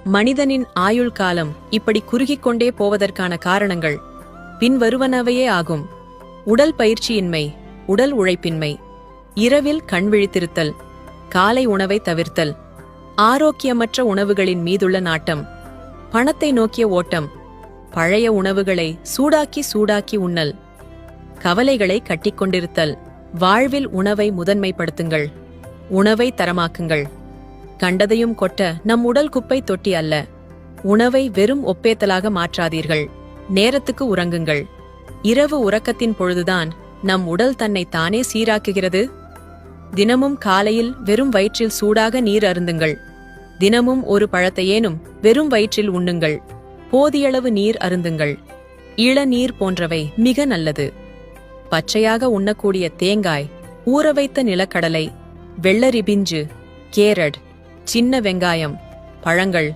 மனிதனின் ஆயுள் காலம் இப்படி குறுகிக் கொண்டே போவதற்கான காரணங்கள் பின்வருவனவையே ஆகும். உடல் பயிற்சியின்மை, உடல் உழைப்பின்மை, இரவில் கண் விழித்திருத்தல், காலை உணவை தவிர்த்தல், ஆரோக்கியமற்ற உணவுகளின் மீதுள்ள நாட்டம், பணத்தை நோக்கிய ஓட்டம், பழைய உணவுகளை சூடாக்கி உண்ணல், கவலைகளை கட்டிக்கொண்டிருத்தல். வாழ்வில் உணவை முதன்மைப்படுத்துங்கள். உணவை தரமாக்குங்கள். கண்டதையும் கொட்ட நம் உடல் குப்பை தொட்டி அல்ல. உணவை வெறும் ஒப்பேத்தலாக மாற்றாதீர்கள். நேரத்துக்கு உறங்குங்கள். இரவு உறக்கத்தின் பொழுதுதான் நம் உடல் தன்னை தானே சீராக்குகிறது. தினமும் காலையில் வெறும் வயிற்றில் சூடாக நீர் அருந்துங்கள். தினமும் ஒரு பழத்தையேனும் வெறும் வயிற்றில் உண்ணுங்கள். போதியளவு நீர் அருந்துங்கள். இளநீர் போன்றவை மிக நல்லது. பச்சையாக உண்ணக்கூடிய தேங்காய், ஊறவைத்த நிலக்கடலை, வெள்ளரி பிஞ்சு, கேரட், சின்ன வெங்காயம், பழங்கள்